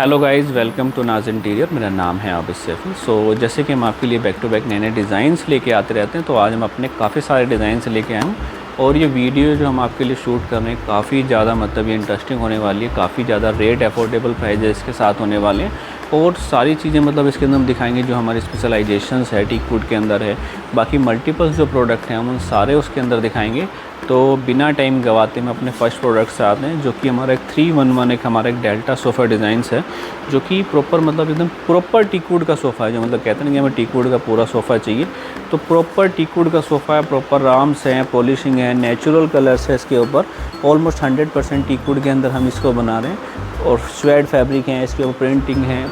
Hello guys, welcome to नाज interior. मेरा नाम है आबिद सैफी। सो जैसे कि हम आपके लिए बैक टू बैक नए नए डिज़ाइंस लेके आते रहते हैं, तो आज हम अपने काफ़ी सारे डिज़ाइंस लेके आए हैं। और ये वीडियो जो हम आपके लिए शूट कर रहे हैं काफ़ी ज़्यादा मतलब ये इंटरेस्टिंग होने वाली है। काफ़ी ज़्यादा रेट अफोर्डेबल प्राइजेस के साथ होने वाले हैं और सारी चीज़ें मतलब इसके अंदर हम दिखाएंगे जो हमारी स्पेशलाइजेशंस है टीक वुड के अंदर है। बाकी मल्टीपल्स जो प्रोडक्ट हैं हम उन सारे उसके अंदर दिखाएंगे। तो बिना टाइम गवाते हम अपने फर्स्ट प्रोडक्ट से आते हैं, जो कि हमारा एक 311 एक हमारा एक डेल्टा सोफ़ा डिज़ाइंस है, जो कि प्रॉपर मतलब एकदम प्रॉपर टीक वुड का सोफ़ा है। जो मतलब कहते हैं कि हमें टीक वुड का पूरा सोफ़ा चाहिए, तो प्रॉपर टीक वुड का सोफ़ा है। प्रॉपर राम्स हैं, पॉलिशिंग है, नेचुरल कलर्स है इसके ऊपर। ऑलमोस्ट 100% टीक वुड के अंदर हम इसको बना रहे हैं और स्वेड फैब्रिक है, इसके ऊपर प्रिंटिंग है।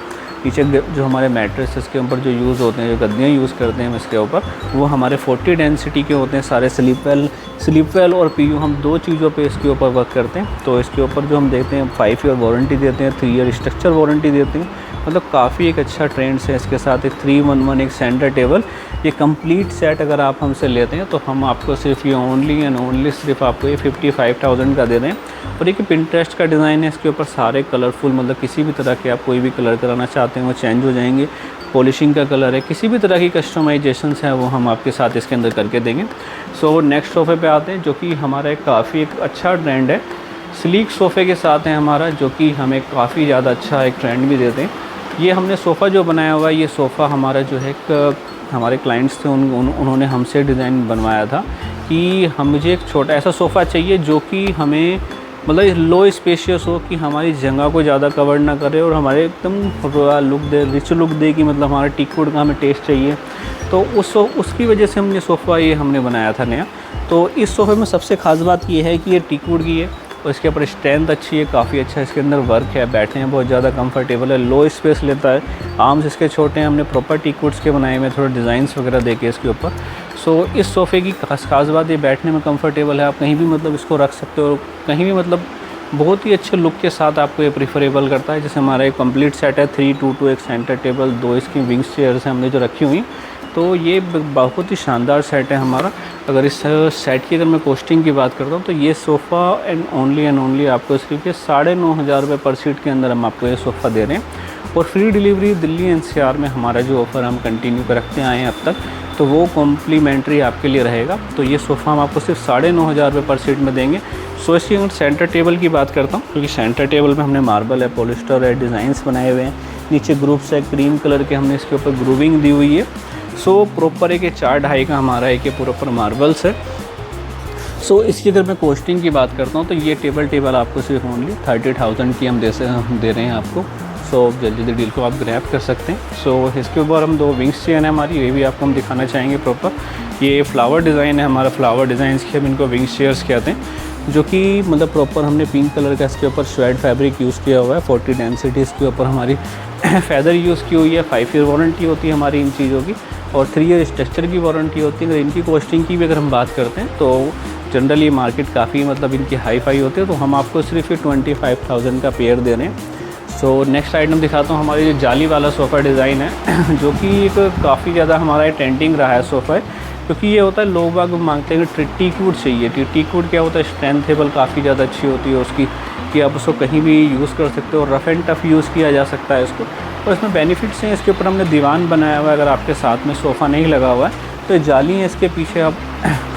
पीछे जो हमारे मैट्रेसेस के ऊपर जो यूज़ होते हैं, जो गद्दियाँ यूज़ करते हैं हम इसके ऊपर, वो हमारे 40 डेंसिटी के होते हैं सारे। स्लीप वेल और पीयू हम दो चीज़ों पे इसके ऊपर वर्क करते हैं। तो इसके ऊपर जो हम देते हैं 5 ईयर वारंटी देते हैं, 3 ईयर स्ट्रक्चर वारंटी देते हैं। मतलब काफ़ी एक अच्छा ट्रेंड है। इसके साथ एक 311 एक सेंटर टेबल, ये कंप्लीट सेट अगर आप हमसे लेते हैं तो हम आपको सिर्फ ये ओनली एंड ओनली सिर्फ आपको ये 55,000 का दे रहे हैं। और ये कि पिंटरेस्ट का डिज़ाइन है, इसके ऊपर सारे कलरफुल मतलब किसी भी तरह के आप कोई भी कलर कराना चाहते हैं वो चेंज हो जाएंगे। पॉलिशिंग का कलर है, किसी भी तरह की कस्टमाइजेशंस है वो हम आपके साथ इसके अंदर करके देंगे। सो नेक्स्ट सोफ़े पे आते हैं, जो कि हमारा एक काफ़ी एक अच्छा ट्रेंड है। स्लीक सोफ़े के साथ है हमारा, जो कि हमें काफ़ी ज़्यादा अच्छा एक ट्रेंड भी देते हैं। ये हमने सोफ़ा जो बनाया हुआ है, ये सोफ़ा हमारा जो है हमारे क्लाइंट्स थे उन्होंने हमसे डिज़ाइन बनवाया था कि मुझे एक छोटा ऐसा सोफ़ा चाहिए जो कि हमें मतलब लो स्पेशियस हो, कि हमारी जगह को ज़्यादा कवर ना करे और हमारे एकदम रॉयल लुक दे, रिच लुक दे, कि मतलब हमारा टीक वुड का हमें टेस्ट चाहिए। तो उसकी वजह से हमने सोफ़ा ये हमने बनाया था नया। तो इस सोफ़े में सबसे ख़ास बात ये है कि ये टीक वुड की है और इसके ऊपर स्ट्रेंथ अच्छी है, काफ़ी अच्छा इसके अंदर वर्क है, बैठने में बहुत ज़्यादा कंफर्टेबल है, लो स्पेस लेता है। आर्म्स इसके छोटे हैं, हमने प्रॉपर टीक वुड्स के बनाए हुए, थोड़े डिज़ाइंस वगैरह देके इसके ऊपर। सो इस सोफ़े की खास बात ये बैठने में कंफर्टेबल है। आप कहीं भी मतलब इसको रख सकते हो, कहीं भी मतलब बहुत ही अच्छे लुक के साथ आपको ये प्रीफरेबल करता है। जैसे हमारा एक कंप्लीट सेट है 322 एक सेंटर टेबल, 2 इसकी विंग्स चेयर्स हैं हमने जो रखी हुई। तो ये बहुत ही शानदार सेट है हमारा। अगर इस सेट की अगर मैं कॉस्टिंग की बात करता हूँ तो ये सोफ़ा एंड ओनली आपको सिर्फ ये 9,500 रुपये पर सीट के अंदर हम आपको ये सोफ़ा दे रहे हैं। और फ्री डिलीवरी दिल्ली एनसीआर में हमारा जो ऑफ़र हम कंटिन्यू कर रखते आए हैं अब तक, तो वो कॉम्प्लीमेंट्री आपके लिए रहेगा। तो ये सोफ़ा हम आपको सिर्फ 9,500 रुपये पर सीट में देंगे। सो इसकी अगर सेंटर टेबल की बात करता हूँ, क्योंकि सेंटर टेबल में हमने मार्बल है, पॉलिस्टर है, डिज़ाइंस बनाए हुए हैं, नीचे ग्रुप्स है, क्रीम कलर के हमने इसके ऊपर ग्रूविंग दी हुई है। सो प्रॉपर एक 4.5 का हमारा एक प्रॉपर मार्बल्स है। सो इसकी अगर मैं कॉस्टिंग की बात करता हूँ तो ये टेबल आपको सिर्फ ओनली 30,000 की हम दे रहे हैं आपको। सो जल्दी डील को आप ग्रैब कर सकते हैं। सो इसके ऊपर हम 2 विंग्स चेयर है हमारी, ये भी आपको हम दिखाना चाहेंगे प्रॉपर। ये फ्लावर डिज़ाइन है हमारा, फ्लावर डिज़ाइंस के हम इनको विंग्स चेयर्स कहते हैं, जो कि मतलब प्रॉपर हमने पिंक कलर का इसके ऊपर स्वेड फैब्रिक यूज़ किया हुआ है। 40 डेंसिटीज़ के ऊपर हमारी फैदर यूज़ की हुई है। 5 ईयर वारंटी होती है हमारी इन चीज़ों की और 3 ईयर स्ट्रक्चर की वारंटी होती है। अगर इनकी कॉस्टिंग की भी अगर हम बात करते हैं तो जनरली मार्केट काफ़ी मतलब इनकी हाई फाई होती है, तो हम आपको सिर्फ ये 25,000 का पेयर दे रहे हैं। सो नेक्स्ट आइटम दिखाता हूँ, हमारी जो जाली वाला सोफ़ा डिज़ाइन है जो कि एक काफ़ी ज़्यादा हमारा ट्रेंडिंग रहा है सोफ़ा है, क्योंकि ये होता है लोग बाग मांगते हैं कि टीक वुड चाहिए। टीक वुड क्या होता है, स्ट्रेंथेबल काफ़ी ज़्यादा अच्छी होती है उसकी, कि आप उसको कहीं भी यूज़ कर सकते हो, रफ़ एंड टफ़ यूज़ किया जा सकता है इसको। और इसमें बेनिफिट्स हैं। इसके ऊपर हमने दीवान बनाया हुआ है, अगर आपके साथ में सोफ़ा नहीं लगा हुआ है तो ये जाली है इसके पीछे, आप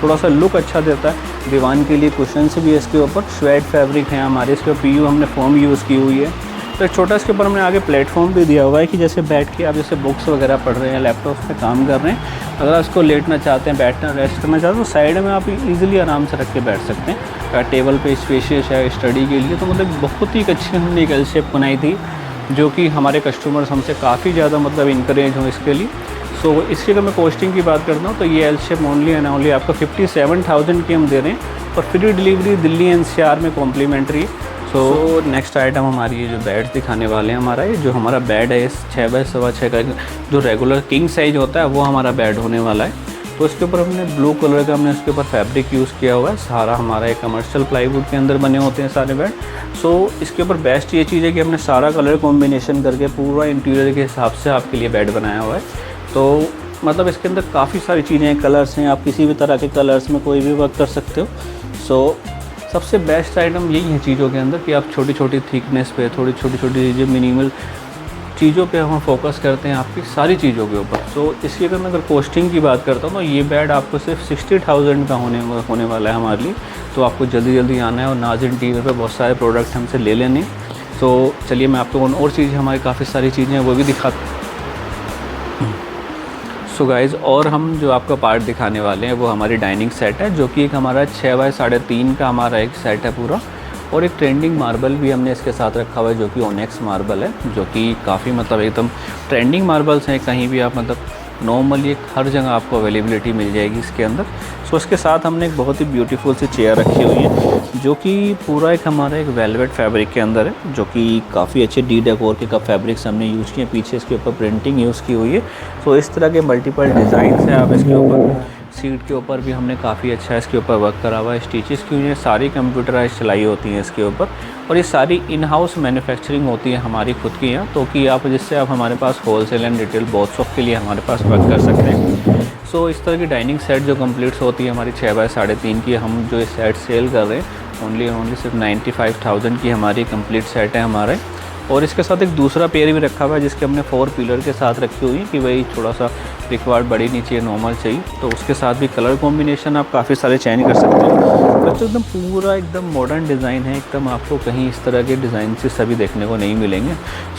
थोड़ा सा लुक अच्छा देता है। दीवान के लिए कुशन्स भी है इसके ऊपर, स्वेड फैब्रिक है हमारे, इसके पीयू हमने फोम यूज़ की हुई है। तो एक छोटा इसके ऊपर हमने आगे प्लेटफॉर्म भी दिया हुआ है कि जैसे बैठ के आप जैसे बुक्स वगैरह पढ़ रहे हैं, लैपटॉप पे काम कर रहे हैं, अगर आप इसको लेटना चाहते हैं, बैठना रेस्ट करना चाहते हैं, तो साइड में आप इजीली आराम से रख के बैठ सकते हैं। टेबल पे स्पेशियस है स्टडी के लिए। तो मतलब बहुत ही अच्छी हमने एक एल शेप बनाई थी, जो कि हमारे कस्टमर्स हमसे काफ़ी ज़्यादा मतलब इंकरेज हों इसके लिए। सो इसकी अगर मैं कॉस्टिंग की बात करता हूँ तो ये L shape only and only आपको 57,000 की हम दे रहे हैं और फ्री डिलीवरी दिल्ली एनसीआर में कॉम्प्लीमेंट्री। सो नेक्स्ट आइटम हमारी ये जो बेड्स दिखाने वाले हैं, हमारा ये जो हमारा बेड है इस 6 बाय 6.25 का जो रेगुलर किंग साइज होता है वो हमारा बेड होने वाला है। तो इसके ऊपर हमने ब्लू कलर का हमने इसके ऊपर फैब्रिक यूज़ किया हुआ है। सारा हमारा एक कमर्शियल प्लाईवुड के अंदर बने होते हैं सारे बेड। सो इसके ऊपर बेस्ट ये चीज़ है कि हमने सारा कलर कॉम्बिनेशन करके पूरा इंटीरियर के हिसाब से आपके लिए बेड बनाया हुआ है। तो मतलब इसके अंदर काफ़ी सारी चीज़ें हैं, कलर्स हैं, आप किसी भी तरह के कलर्स में कोई भी वर्क कर सकते हो। सो सबसे बेस्ट आइटम यही है चीज़ों के अंदर कि आप छोटी छोटी थिकनेस पे, थोड़ी छोटी छोटी चीज़ें, मिनिमल चीज़ों पे हम फोकस करते हैं आपकी सारी चीज़ों के ऊपर। तो इसकी अगर मैं कॉस्टिंग की बात करता हूँ तो ये बेड आपको सिर्फ 60,000 का होने वाला है हमारे लिए। तो आपको जल्दी जल्दी आना है और नाज इंटीरियर पे बहुत सारे प्रोडक्ट हमसे ले लेने। तो चलिए मैं आपको और चीज़ें, हमारी काफ़ी सारी चीज़ें हैं वो भी दिखाता हूँ। सो गाइज़, और हम जो आपका पार्ट दिखाने वाले हैं वो हमारी डाइनिंग सेट है, जो कि एक हमारा 6 बाय 3.5 का हमारा एक सेट है पूरा। और एक ट्रेंडिंग मार्बल भी हमने इसके साथ रखा हुआ है जो कि ओनेक्स मार्बल है, जो कि काफ़ी मतलब एकदम ट्रेंडिंग मार्बल्स हैं। कहीं भी आप मतलब नॉर्मली एक हर जगह आपको अवेलेबिलिटी मिल जाएगी इसके अंदर। सो इसके साथ हमने एक बहुत ही ब्यूटीफुल सी चेयर रखी हुई है जो कि पूरा एक हमारा एक वेलवेट फैब्रिक के अंदर है, जो कि काफ़ी अच्छे डी डेकोर के कप फैब्रिक्स हमने यूज़ किए हैं। पीछे इसके ऊपर प्रिंटिंग यूज़ की हुई है। सो इस तरह के मल्टीपल डिज़ाइन हैं आप इसके ऊपर। सीट के ऊपर भी हमने काफ़ी अच्छा इसके ऊपर वर्क करा हुआ है, स्टिचेस की हुई है, सारी कंप्यूटराइज सिलाई होती हैं इसके ऊपर। और ये सारी इन हाउस मैन्युफैक्चरिंग होती है हमारी खुद की यहाँ, तो कि आप जिससे आप हमारे पास wholesale and retail both shop के लिए हमारे पास वर्क कर सकते हैं। सो इस तरह की डाइनिंग सेट जो कंप्लीट्स होती है हमारी 6 बाय 3.5 की, हम जो ये सेट सेल कर रहे हैं ओनली सिर्फ 95,000 की हमारी कंप्लीट सेट है हमारे। और इसके साथ एक दूसरा पेयर भी रखा हुआ है जिसके हमने 4 पिलर के साथ रखी हुई है कि भाई थोड़ा सा रिक्वायर्ड बड़ी नहीं चाहिए, नॉर्मल चाहिए। तो उसके साथ भी कलर कॉम्बिनेशन आप काफ़ी सारे चेंज कर सकते हैं। तो एकदम पूरा एकदम मॉडर्न डिज़ाइन है, एकदम आपको कहीं इस तरह के डिज़ाइन से सभी देखने को नहीं मिलेंगे।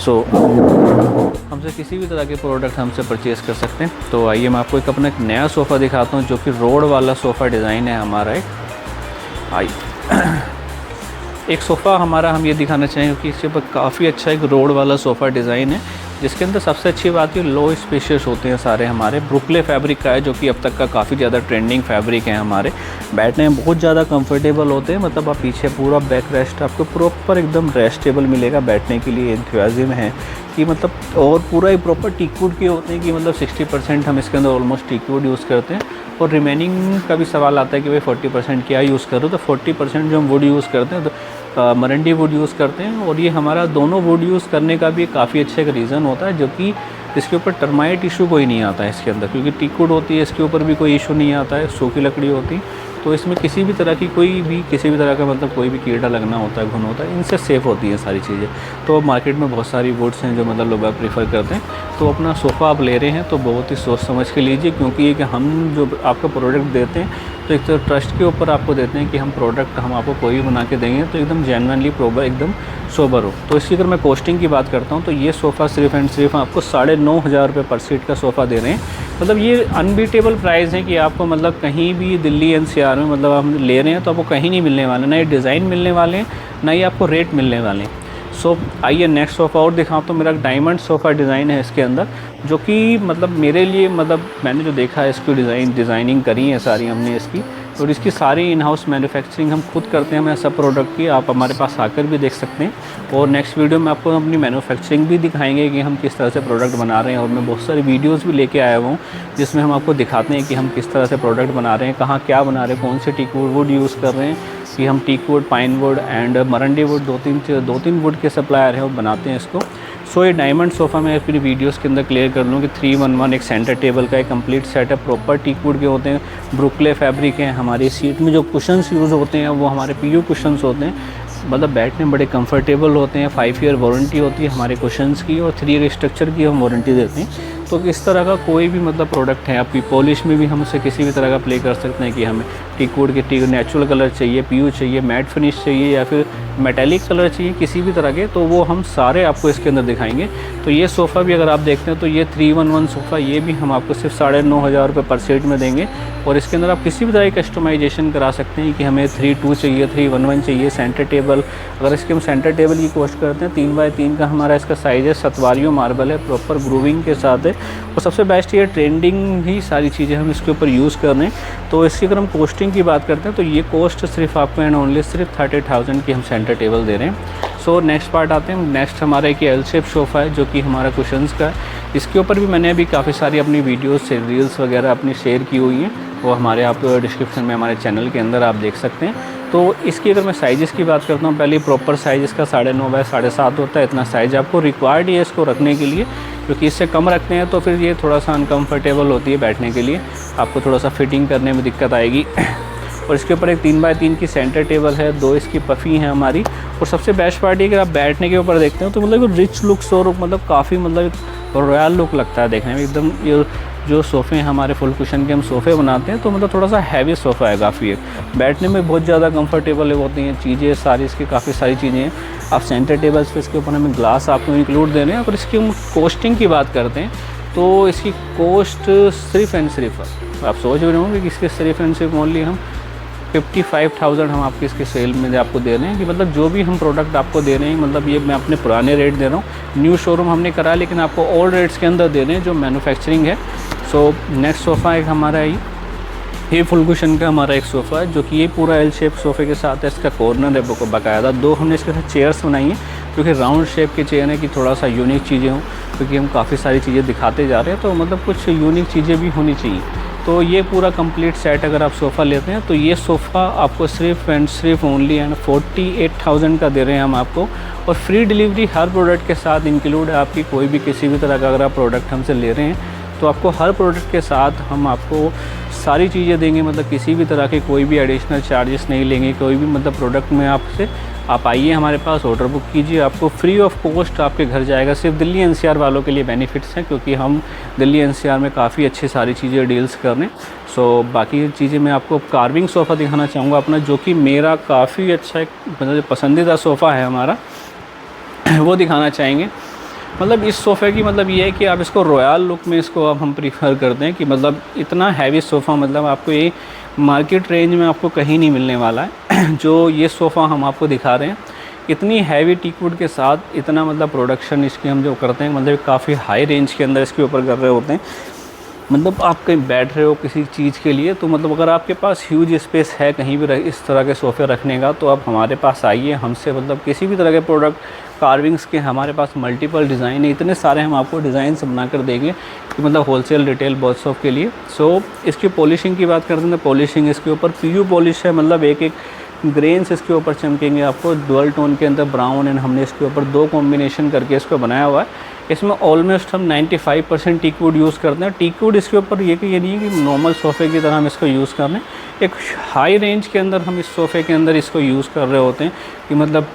सो हमसे किसी भी तरह के प्रोडक्ट हमसे परचेज़ कर सकते हैं। तो आइए मैं आपको अपना एक नया सोफ़ा दिखाता हूँ जो कि रोड वाला सोफ़ा डिज़ाइन है हमारा एक सोफ़ा हमारा हम ये दिखाना चाहेंगे कि इसके ऊपर काफ़ी अच्छा एक रोड वाला सोफ़ा डिज़ाइन है, जिसके अंदर सबसे अच्छी बात है लो स्पेशियस होते हैं सारे हमारे। ब्रुकले फैब्रिक का है जो कि अब तक का काफ़ी ज़्यादा ट्रेंडिंग फैब्रिक है हमारे। बैठने में बहुत ज़्यादा कंफर्टेबल होते हैं, मतलब आप पीछे पूरा बैक रेस्ट आपको प्रॉपर एकदम रेस्टेबल मिलेगा बैठने के लिए। एंथुसियाज्म है कि मतलब, और पूरा ही प्रॉपर टीकवुड के होते हैं कि मतलब 60% हम इसके अंदर ऑलमोस्ट टीकवुड यूज़ करते हैं। और रिमेनिंग का भी सवाल आता है कि भाई 40% क्या यूज़ करो, तो 40% जो हम वुड यूज़ करते हैं तो मरंडी वुड यूज़ करते हैं। और ये हमारा दोनों वुड यूज़ करने का भी काफ़ी अच्छा एक रीज़न होता है, जो कि इसके ऊपर टर्माइट इशू कोई नहीं आता है इसके अंदर, क्योंकि टीकवुड होती है इसके ऊपर भी कोई इशू नहीं आता है, सूखी लकड़ी होती। तो इसमें किसी भी तरह की किसी भी तरह का मतलब कोई भी कीड़ा लगना होता है, घुन होता है, इनसे सेफ़ होती हैं सारी चीज़ें। तो मार्केट में बहुत सारी वुड्स हैं जो मतलब लोग प्रीफर करते हैं। तो अपना सोफ़ा आप ले रहे हैं तो बहुत ही सोच समझ के लीजिए, क्योंकि ये कि हम जो आपका प्रोडक्ट देते हैं तो एक तो ट्रस्ट के ऊपर आपको देते हैं कि हम प्रोडक्ट हम आपको कोई भी बना के देंगे तो एकदम जेन्युइनली प्रॉपर एकदम सोबर हो। तो इसकी अगर मैं कॉस्टिंग की बात करता हूँ तो ये सोफ़ा सिर्फ एंड सिर्फ आपको 9,500 रुपये पर सीट का सोफ़ा दे रहे हैं। मतलब ये अनबीटेबल प्राइस है कि आपको मतलब कहीं भी दिल्ली NCR में मतलब हम ले रहे हैं तो आपको कहीं नहीं मिलने वाले, ना ये डिज़ाइन मिलने वाले हैं ना ही आपको रेट मिलने वाले हैं। सो आइए नेक्स्ट सोफ़ा और दिखाऊँ तो मेरा डायमंड सोफ़ा डिज़ाइन है इसके अंदर, जो कि मतलब मेरे लिए मतलब मैंने जो देखा है इसकी डिज़ाइनिंग करी है सारी हमने इसकी, और इसकी सारी इन हाउस मैन्युफैक्चरिंग हम खुद करते हैं। मैं सब प्रोडक्ट की आप हमारे पास आकर भी देख सकते हैं। और नेक्स्ट वीडियो में आपको अपनी मैन्युफैक्चरिंग भी दिखाएंगे कि हम किस तरह से प्रोडक्ट बना रहे हैं। और मैं बहुत सारी वीडियोस भी लेके आया हूँ जिसमें हम आपको दिखाते हैं कि हम किस तरह से प्रोडक्ट बना रहे हैं, कहाँ क्या बना रहे हैं, कौन से टीकवुड वुड यूज़ कर रहे हैं, कि हम teakwood, pine would and मरंडी would दो तीन वुड के सप्लायर हैं वो बनाते हैं इसको। सो ये डायमंड सोफ़ा मैं अपनी वीडियोस के अंदर क्लियर कर लूँ कि 311 एक सेंटर टेबल का एक कंप्लीट सेट है, प्रॉपर टीकवुड के होते हैं, ब्रुकले फैब्रिक हैं। हमारी सीट में जो कुशन्स यूज़ होते हैं वो हमारे PU कुशन्स होते हैं, मतलब बैठने में बड़े कंफर्टेबल होते हैं। 5 ईयर वारंटी होती है हमारे कुशन्स की और 3 ईयर स्ट्रक्चर की हम वारंटी देते हैं। तो इस तरह का कोई भी मतलब प्रोडक्ट है, आपकी पॉलिश में भी हम उसे किसी भी तरह का प्ले कर सकते हैं कि हमें टीकवुड के नेचुरल कलर चाहिए, PU चाहिए, मैट फिनिश चाहिए या फिर मेटालिक कलर चाहिए, किसी भी तरह के, तो वो हम सारे आपको इसके अंदर दिखाएंगे। तो ये सोफ़ा भी अगर आप देखते हैं तो ये 311 सोफ़ा, ये भी हम आपको सिर्फ 9,500 रुपये पर सीट में देंगे। और इसके अंदर आप किसी भी तरह की कस्टमाइजेशन करा सकते हैं कि हमें 3-2 चाहिए, 311 चाहिए। सेंटर टेबल, अगर इसके हम सेंटर टेबल की कॉस्ट करते हैं 3x3 का हमारा इसका साइज़ है, सतवारियों मार्बल है, प्रॉपर ग्रूविंग के साथ है। और सबसे बेस्ट ये ट्रेंडिंग ही सारी चीज़ें हम इसके ऊपर यूज़ कर रहे हैं। तो इसकी अगर हम कॉस्टिंग की बात करते हैं तो ये कॉस्ट सिर्फ आपको एंड ओनली सिर्फ 30,000 की हम सेंटर टेबल दे रहे हैं। सो नेक्स्ट पार्ट आते हैं। नेक्स्ट हमारा एक L शेप सोफ़ा है जो कि हमारा कुशन्स का है। इसके ऊपर भी मैंने अभी काफ़ी सारी अपनी वीडियोस से रील्स वगैरह अपनी शेयर की हुई हैं, वो हमारे आप डिस्क्रिप्शन में हमारे चैनल के अंदर आप देख सकते हैं। तो इसकी अगर मैं साइज़ की बात करता हूँ, पहले प्रॉपर साइज़ इसका 9.5 x 7.5 होता है। इतना साइज़ आपको रिक्वायर्ड है इसको रखने के लिए, क्योंकि इससे कम रखते हैं तो फिर ये थोड़ा सा अनकम्फर्टेबल होती है बैठने के लिए, आपको थोड़ा सा फिटिंग करने में दिक्कत आएगी। और इसके ऊपर एक 3x3 की सेंटर टेबल है, 2 इसकी पफ़ी हैं हमारी। और सबसे बेस्ट पार्ट ये कि आप बैठने के ऊपर देखते हो तो मतलब रिच लुक्स और मतलब काफ़ी मतलब रॉयल लुक लगता है देखने में एकदम। ये जो सोफ़े हैं हमारे फुल कुशन के हम सोफ़े बनाते हैं तो मतलब थोड़ा सा हैवी सोफ़ा है काफ़ी, बैठने में बहुत ज़्यादा कंफर्टेबल होती हैं चीज़ें सारी, इसकी काफ़ी सारी चीज़ें हैं। आप सेंटर टेबल्स पे इसके ऊपर हमें ग्लास आपको इंक्लूड दे रहे हैं। अगर इसकी हम कॉस्टिंग की बात करते हैं तो इसकी कॉस्ट सिर्फ एंड सिर्फ आप सोच रहे होंगे कि इसके सिर्फ एंड सिर्फ ओनली हम 55,000 हम आपकी इसके सेल में आपको दे रहे हैं। कि मतलब जो भी हम प्रोडक्ट आपको दे रहे हैं मतलब ये मैं अपने पुराने रेट दे रहा हूँ, न्यू शोरूम हमने करा लेकिन आपको ओल्ड रेट्स के अंदर दे रहे हैं जो मैन्युफैक्चरिंग है। सो नेक्स्ट सोफ़ा एक हमारा ये फुल कुशन का हमारा एक सोफ़ा है जो कि ये पूरा एल शेप सोफ़े के साथ है। इसका कॉर्नर है बाकायदा, 2 हमने इसके साथ चेयर्स बनाई हैं क्योंकि राउंड शेप के चेयर है कि थोड़ा सा यूनिक चीज़ें हों, क्योंकि हम काफ़ी सारी चीज़ें दिखाते जा रहे हैं तो मतलब कुछ यूनिक चीज़ें भी होनी चाहिए। तो ये पूरा कंप्लीट सेट अगर आप सोफ़ा लेते हैं तो ये सोफ़ा आपको सिर्फ एंड सिर्फ ओनली एंड 48,000 का दे रहे हैं हम आपको। और फ्री डिलीवरी हर प्रोडक्ट के साथ इंक्लूड है आपकी। कोई भी किसी भी तरह का अगर आप प्रोडक्ट हमसे ले रहे हैं तो आपको हर प्रोडक्ट के साथ हम आपको सारी चीज़ें देंगे, मतलब किसी भी तरह के कोई भी एडिशनल चार्जेस नहीं लेंगे। कोई भी मतलब प्रोडक्ट में आपसे आप आइए हमारे पास, ऑर्डर बुक कीजिए, आपको फ्री ऑफ कॉस्ट आपके घर जाएगा। सिर्फ दिल्ली एनसीआर वालों के लिए बेनिफिट्स हैं क्योंकि हम दिल्ली एनसीआर में काफ़ी अच्छी सारी चीज़ें डील्स कर रहे हैं। सो बाकी चीज़ें मैं आपको कार्विंग सोफ़ा दिखाना चाहूँगा अपना, जो कि मेरा काफ़ी अच्छा एक मतलब पसंदीदा सोफ़ा है हमारा, वो दिखाना चाहेंगे। मतलब इस सोफ़े की मतलब ये है कि आप इसको रॉयल लुक में इसको अब हम प्रीफर करते हैं कि मतलब इतना हैवी सोफ़ा मतलब आपको ये मार्केट रेंज में आपको कहीं नहीं मिलने वाला है। जो ये सोफ़ा हम आपको दिखा रहे हैं इतनी हैवी टीकवुड के साथ इतना मतलब प्रोडक्शन इसकी हम जो करते हैं मतलब काफ़ी हाई रेंज के अंदर इसके ऊपर कर रहे होते हैं। मतलब आप कहीं बैठ रहे हो किसी चीज़ के लिए तो मतलब अगर आपके पास ह्यूज स्पेस है कहीं भी इस तरह के सोफ़े रखने का तो आप हमारे पास आइए, हमसे मतलब किसी भी तरह के प्रोडक्ट कार्विंग्स के हमारे पास मल्टीपल डिज़ाइन है, इतने सारे हम आपको डिज़ाइन बना कर देंगे कि मतलब होलसेल रिटेल बहुत शॉप के लिए। सो इसकी पॉलिशिंग की बात करते हैं तो पॉलिशिंग इसके ऊपर पीयू पॉलिश है, मतलब एक ग्रेन्स इसके ऊपर चमकेंगे आपको डुअल टोन के अंदर ब्राउन एंड हमने इसके ऊपर 2 कॉम्बिनेशन करके इसको बनाया हुआ है। इसमें ऑलमोस्ट हम 95% टीकवुड यूज़ करते हैं। टीकवुड इसके ऊपर ये नहीं है कि नॉर्मल सोफ़े की तरह हम इसको यूज़ कर रहे हैं, एक हाई रेंज के अंदर हम इस सोफ़े के अंदर इसको यूज़ कर रहे होते हैं कि मतलब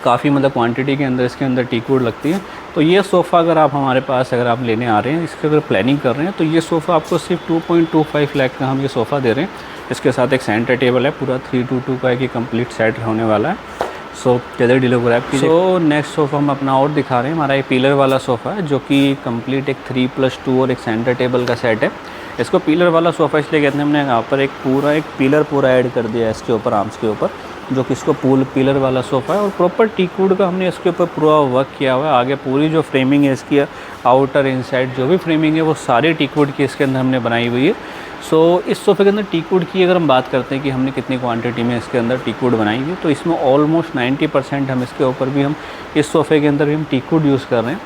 काफ़ी मतलब क्वांटिटी के अंदर इसके अंदर टीकवुड लगती है। तो ये सोफ़ा अगर आप हमारे पास अगर आप लेने आ रहे हैं, इसकी अगर प्लानिंग कर रहे हैं तो ये सोफ़ा आपको सिर्फ 2.25 लाख का हम ये सोफ़ा दे रहे हैं। इसके साथ एक सेंटर टेबल है, पूरा 322 का एक कंप्लीट सेट होने वाला है। सो ज़्यादा डिले ग्रैब कीजिए। सो नेक्स्ट सोफ़ा हम अपना और दिखा रहे हैं, हमारा एक पिलर वाला सोफ़ा है जो कि कंप्लीट एक 3+2 और एक सेंटर टेबल का सेट है। इसको पिलर वाला सोफ़ा इसलिए कहते हैं, हमने यहाँ पर एक पिलर पूरा ऐड कर दिया है इसके ऊपर आर्म्स के ऊपर, जो कि इसको पिलर वाला सोफ़ा है। और प्रॉपर टीकवुड का हमने इसके ऊपर पूरा वर्क किया हुआ है। आगे पूरी जो फ्रेमिंग है इसकी आउटर इनसाइड जो भी फ्रेमिंग है वो सारी टीकवुड की इसके अंदर हमने बनाई हुई है। सो इस सोफ़े के अंदर टीकवुड की अगर हम बात करते हैं कि हमने कितनी क्वांटिटी में इसके अंदर टीकवुड बनाई हुई, तो इसमें ऑलमोस्ट 90% हम इसके ऊपर भी हम इस सोफ़े के अंदर भी हम टीकवुड यूज़ कर रहे हैं।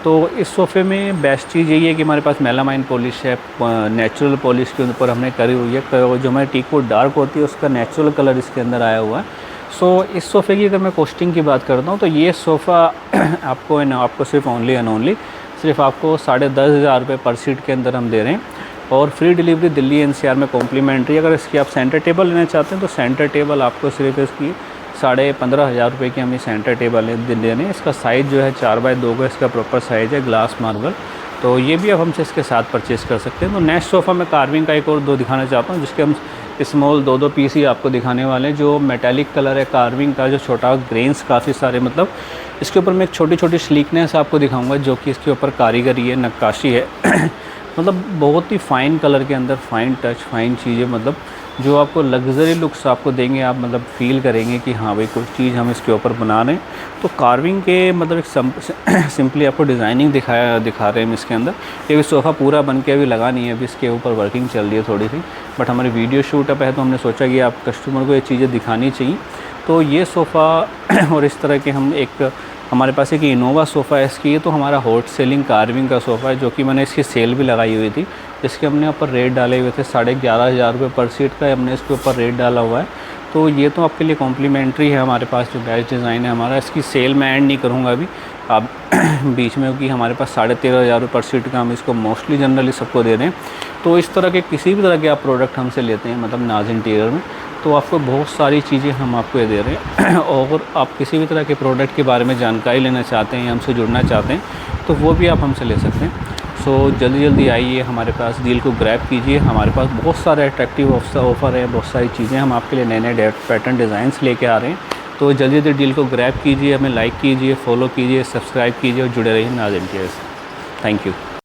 तो इस सोफ़े में बेस्ट चीज़ यही है कि हमारे पास मेलामाइन पॉलिश है, नेचुरल पॉलिश के ऊपर हमने करी हुई है। जो हमारी टीकवुड डार्क होती है उसका नेचुरल कलर इसके अंदर आया हुआ है। सो इस सोफ़े की अगर मैं कॉस्टिंग की बात करता हूँ तो ये सोफ़ा आपको सिर्फ ओनली एंड ओनली सिर्फ आपको 10,500 रुपये पर सीट के अंदर हम दे रहे हैं। और फ्री डिलीवरी दिल्ली एनसीआर में कॉम्प्लीमेंट्री। अगर इसकी आप सेंटर टेबल लेना चाहते हैं तो सेंटर टेबल आपको सिर्फ इसकी 15,500 रुपये की हम ये सेंटर टेबल दे रहे हैं। इसका साइज़ जो है 4x2 का इसका प्रॉपर साइज़ है, ग्लास मार्बल। तो ये भी अब हमसे इसके साथ परचेज़ कर सकते हैं। तो नेक्स्ट सोफ़ा मैं कार्विंग का एक और 2 दिखाना चाहता हूँ, जिसके हम स्मॉल 2 पीस ही आपको दिखाने वाले हैं। जो मेटालिक कलर है कार्विंग का, जो छोटा ग्रेन्स काफ़ी सारे, मतलब इसके ऊपर मैं एक छोटी स्लीकनेस आपको दिखाऊंगा जो कि इसके ऊपर कारीगरी है, नक्काशी है। मतलब बहुत ही फ़ाइन कलर के अंदर फ़ाइन टच, फ़ाइन चीज़ें, मतलब जो आपको लग्जरी लुक्स आपको देंगे। आप मतलब फ़ील करेंगे कि हाँ भाई कुछ चीज़ हम इसके ऊपर बना रहे हैं। तो कार्विंग के मतलब एक सिंपली आपको डिज़ाइनिंग दिखा रहे हैं इसके अंदर। ये भी सोफ़ा पूरा बन के अभी लगा नहीं है, अभी इसके ऊपर वर्किंग चल रही है थोड़ी सी, बट हमारी वीडियो शूट अप है तो हमने सोचा कि आप कस्टमर को ये चीज़ें दिखानी चाहिए। तो ये सोफ़ा और इस तरह के हम एक हमारे पास एक इनोवा सोफ़ा है इसकी, ये तो हमारा हॉट सेलिंग कार्विंग का सोफ़ा है, जो कि मैंने इसकी सेल भी लगाई हुई थी। इसके हमने ऊपर रेट डाले हुए थे 11,500 रुपये पर सीट का, हमने इसके ऊपर रेट डाला हुआ है। तो ये तो आपके लिए कॉम्प्लीमेंट्री है हमारे पास जो बेस्ट डिज़ाइन है हमारा। इसकी सेल मैं ऐड नहीं करूँगा अभी, आप बीच में, क्योंकि हमारे पास 13,500 रुपये पर सीट का हम इसको मोस्टली जनरली सबको दे रहे हैं। तो इस तरह के किसी भी तरह के आप प्रोडक्ट हमसे लेते हैं, मतलब नाज इंटीरियर में, तो आपको बहुत सारी चीज़ें हम आपको ये दे रहे हैं। और आप किसी भी तरह के प्रोडक्ट के बारे में जानकारी लेना चाहते हैं या हमसे जुड़ना चाहते हैं तो वो भी आप हमसे ले सकते हैं। सो जल्दी जल्दी आइए हमारे पास, डील को ग्रैब कीजिए। हमारे पास बहुत सारे अट्रैक्टिव ऑफ़र है, बहुत सारी चीज़ें हम आपके लिए नए नए पैटर्न डिज़ाइंस लेके आ रहे हैं। तो जल्दी जल्दी डील को ग्रैब कीजिए, हमें लाइक कीजिए, फॉलो कीजिए, सब्सक्राइब कीजिए और जुड़े रहिए नाज इंटीरियर से। Thank you.